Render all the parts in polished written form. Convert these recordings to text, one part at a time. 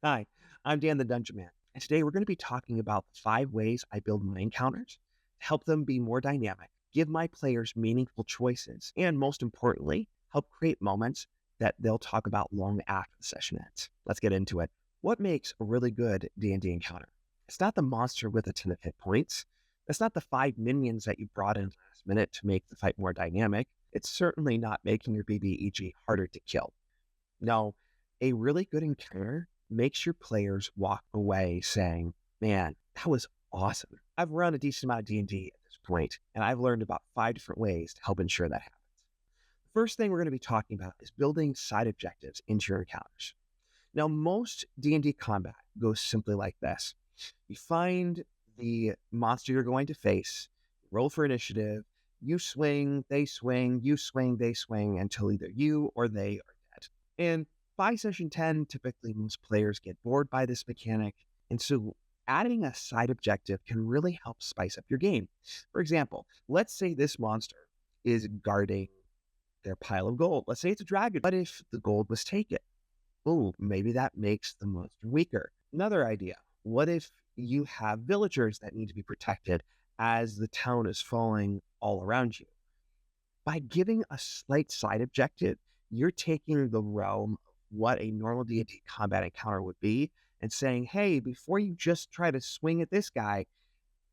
Hi, I'm Dan the Dungeon Man, and today we're going to be talking about the 5 ways I build my encounters to help them be more dynamic, give my players meaningful choices, and most importantly, help create moments that they'll talk about long after the session ends. Let's get into it. What makes a really good D&D encounter? It's not the monster with a ton of hit points. It's not the 5 minions that you brought in last minute to make the fight more dynamic. It's certainly not making your BBEG harder to kill. No, a really good encounter makes your players walk away saying, man, that was awesome. I've run a decent amount of D&D at this point, and I've learned about 5 different ways to help ensure that happens. The first thing we're going to be talking about is building side objectives into your encounters. Now, most D&D combat goes simply like this. You find the monster you're going to face, roll for initiative, you swing, they swing, you swing, they swing, until either you or they are dead. And by session 10, typically most players get bored by this mechanic, and so adding a side objective can really help spice up your game. For example, let's say this monster is guarding their pile of gold. Let's say it's a dragon. What if the gold was taken? Oh, maybe that makes the monster weaker. Another idea, what if you have villagers that need to be protected as the town is falling all around you? By giving a slight side objective, you're taking the realm of what a normal D&D combat encounter would be and saying, hey, before you just try to swing at this guy,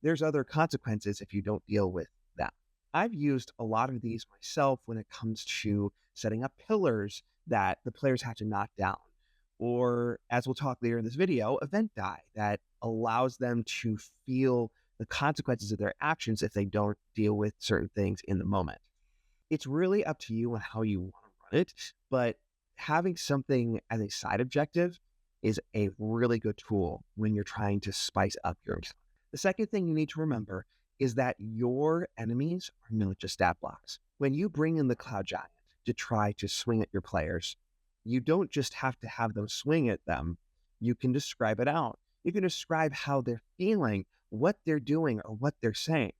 there's other consequences if you don't deal with that. I've used a lot of these myself when it comes to setting up pillars that the players have to knock down, or as we'll talk later in this video, event die that allows them to feel the consequences of their actions if they don't deal with certain things in the moment. It's really up to you on how you want to run it, but having something as a side objective is a really good tool when you're trying to spice up your encounter. The second thing you need to remember is that your enemies are not just stat blocks. When you bring in the Cloud Giant to try to swing at your players, you don't just have to have them swing at them. You can describe it out. You can describe how they're feeling, what they're doing, or what they're saying.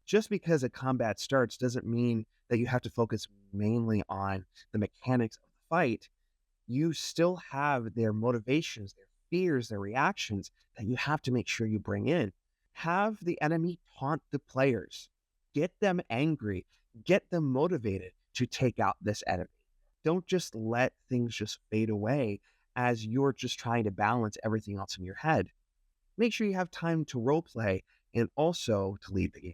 Just because a combat starts doesn't mean that you have to focus mainly on the mechanics of the fight. You still have their motivations, their fears, their reactions that you have to make sure you bring in. Have the enemy taunt the players, get them angry, get them motivated to take out this enemy. Don't just let things just fade away as you're just trying to balance everything else in your head. Make sure you have time to role play and also to lead the game.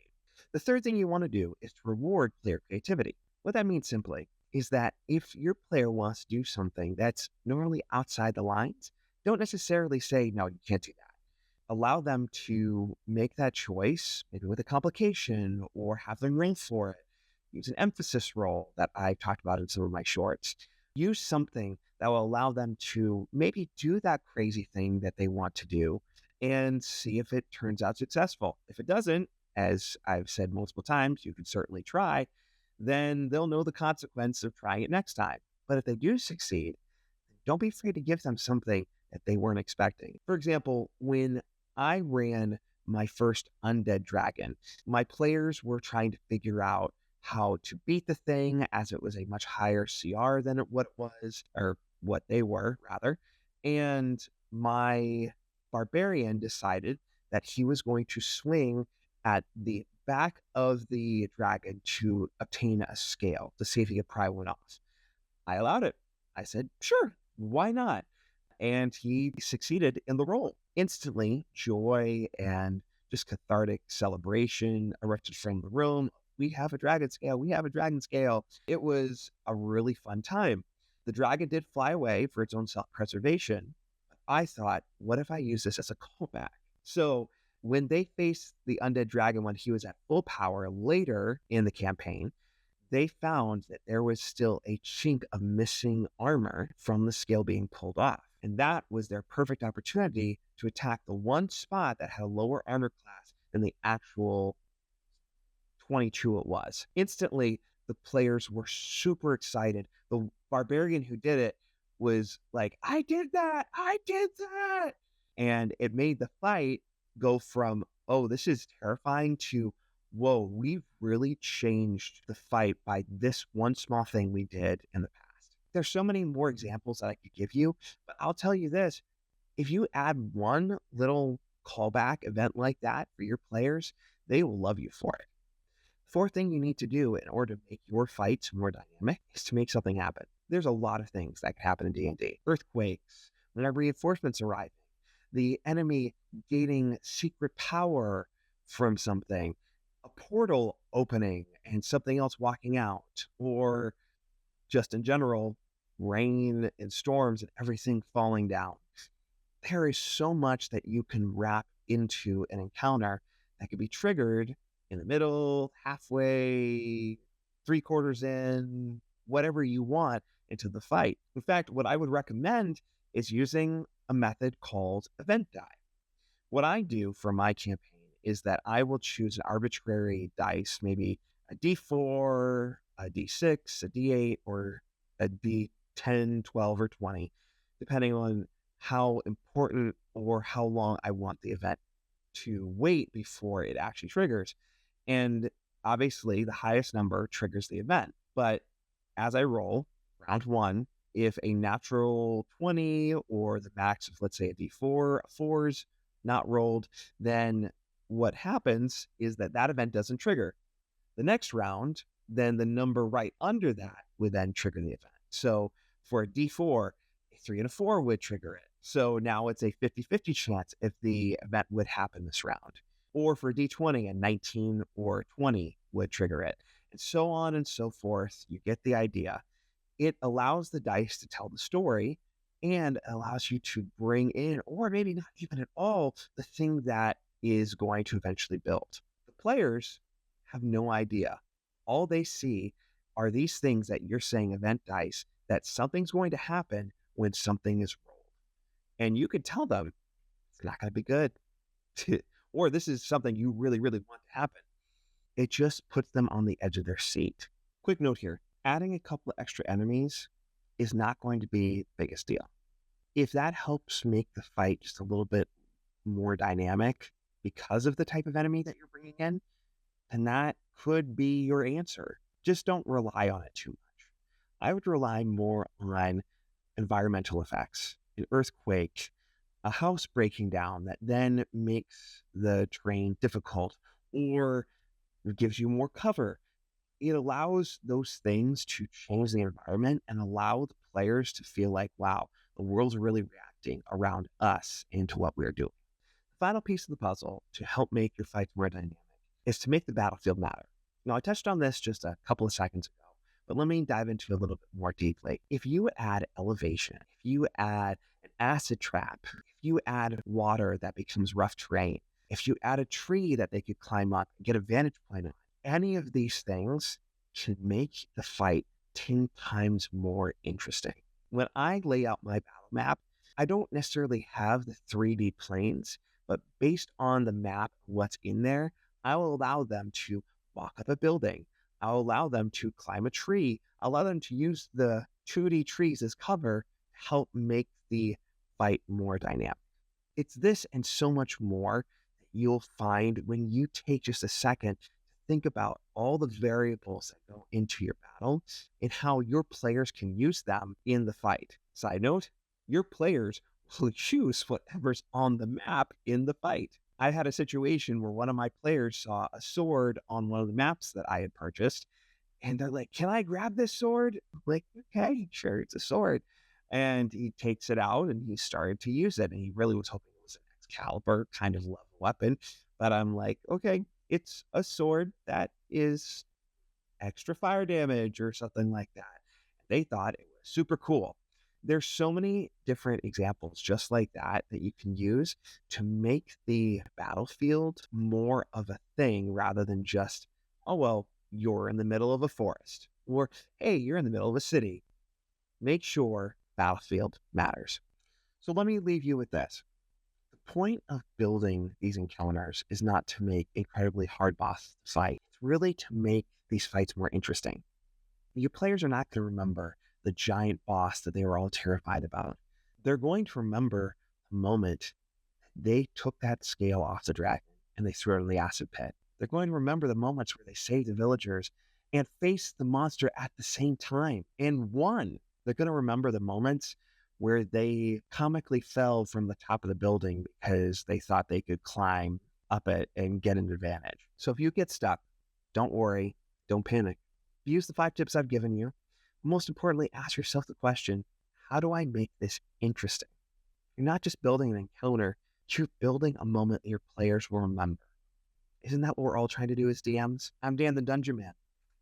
The third thing you want to do is to reward player creativity. What that means simply is that if your player wants to do something that's normally outside the lines, don't necessarily say, no, you can't do that. Allow them to make that choice, maybe with a complication, or have them roll for it. Use an emphasis roll that I've talked about in some of my shorts. Use something that will allow them to maybe do that crazy thing that they want to do and see if it turns out successful. If it doesn't, as I've said multiple times, you can certainly try, then they'll know the consequence of trying it next time. But if they do succeed, don't be afraid to give them something that they weren't expecting. For example, when I ran my first undead dragon, my players were trying to figure out how to beat the thing as it was a much higher CR than what it was, or what they were, rather. And my barbarian decided that he was going to swing at the back of the dragon to obtain a scale to see if he could pry one off. I allowed it. I said, sure, why not? And he succeeded in the roll. Instantly, joy and just cathartic celebration erupted from the room. We have a dragon scale. We have a dragon scale. It was a really fun time. The dragon did fly away for its own self-preservation. I thought, what if I use this as a callback? So when they faced the undead dragon when he was at full power later in the campaign, they found that there was still a chink of missing armor from the scale being pulled off. And that was their perfect opportunity to attack the one spot that had a lower armor class than the actual 22 it was. Instantly, the players were super excited. The barbarian who did it was like, I did that! I did that! And it made the fight go from, oh, this is terrifying, to, whoa, we've really changed the fight by this one small thing we did in the past. There's so many more examples that I could give you, but I'll tell you this. If you add one little callback event like that for your players, they will love you for it. Fourth thing you need to do in order to make your fights more dynamic is to make something happen. There's a lot of things that can happen in D&D. Earthquakes, whenever reinforcements arriving, the enemy gaining secret power from something, a portal opening and something else walking out, or just in general, rain and storms and everything falling down. There is so much that you can wrap into an encounter that could be triggered in the middle, halfway, three quarters in, whatever you want into the fight. In fact, what I would recommend is using a method called event die. What I do for my campaign is that I will choose an arbitrary dice, maybe a D4, a D6, a D8, or a D10, 12, or 20, depending on how important or how long I want the event to wait before it actually triggers. And obviously, the highest number triggers the event. But as I roll, round one, if a natural 20 or the max of, let's say, a D4, a 4's not rolled, then what happens is that that event doesn't trigger. The next round, then the number right under that would then trigger the event. So for a D4, a 3 and a 4 would trigger it. So now it's a 50-50 chance if the event would happen this round. Or for D20, a 19 or 20 would trigger it. And so on and so forth. You get the idea. It allows the dice to tell the story and allows you to bring in, or maybe not even at all, the thing that is going to eventually build. The players have no idea. All they see are these things that you're saying, event dice, that something's going to happen when something is rolled. And you could tell them it's not going to be good, or this is something you really, really want to happen. It just puts them on the edge of their seat. Quick note here, adding a couple of extra enemies is not going to be the biggest deal. If that helps make the fight just a little bit more dynamic because of the type of enemy that you're bringing in, then that could be your answer. Just don't rely on it too much. I would rely more on environmental effects, an earthquake, a house breaking down that then makes the terrain difficult or gives you more cover. It allows those things to change the environment and allow the players to feel like, wow, the world's really reacting around us into what we're doing. The final piece of the puzzle to help make your fights more dynamic is to make the battlefield matter. Now, I touched on this just a couple of seconds ago, but let me dive into it a little bit more deeply. If you add elevation, if you add an acid trap, if you add water that becomes rough terrain, if you add a tree that they could climb up and get a vantage point on, any of these things can make the fight 10 times more interesting. When I lay out my battle map, I don't necessarily have the 3D planes, but based on the map, what's in there, I will allow them to walk up a building. I'll allow them to climb a tree. I'll allow them to use the 2D trees as cover to help make the fight more dynamic. It's this and so much more that you'll find when you take just a second to think about all the variables that go into your battle and how your players can use them in the fight. Side note, your players will use whatever's on the map in the fight. I had a situation where one of my players saw a sword on one of the maps that I had purchased, and they're like, "Can I grab this sword?" I'm like, "Okay, sure, it's a sword." And he takes it out and he started to use it, and he really was hoping it was an Excalibur kind of level weapon. But I'm like, okay, it's a sword that is extra fire damage or something like that. They thought it was super cool. There's so many different examples just like that that you can use to make the battlefield more of a thing rather than just, oh, well, you're in the middle of a forest, or hey, you're in the middle of a city. Make sure battlefield matters. So let me leave you with this. The point of building these encounters is not to make incredibly hard boss fight. It's really to make these fights more interesting. Your players are not going to remember the giant boss that they were all terrified about. They're going to remember the moment they took that scale off the dragon and they threw it in the acid pit. They're going to remember the moments where they saved the villagers and faced the monster at the same time and won. They're going to remember the moments where they comically fell from the top of the building because they thought they could climb up it and get an advantage. So if you get stuck, don't worry, don't panic. Use the 5 tips I've given you. Most importantly, ask yourself the question, how do I make this interesting? You're not just building an encounter, you're building a moment that your players will remember. Isn't that what we're all trying to do as DMs? I'm Dan the Dungeon Man.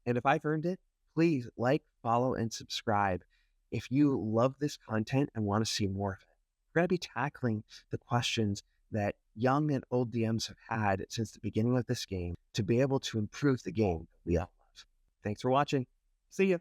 And if I've earned it, please like, follow, and subscribe if you love this content and want to see more of it. We're going to be tackling the questions that young and old DMs have had since the beginning of this game to be able to improve the game that we all love. Thanks for watching. See ya.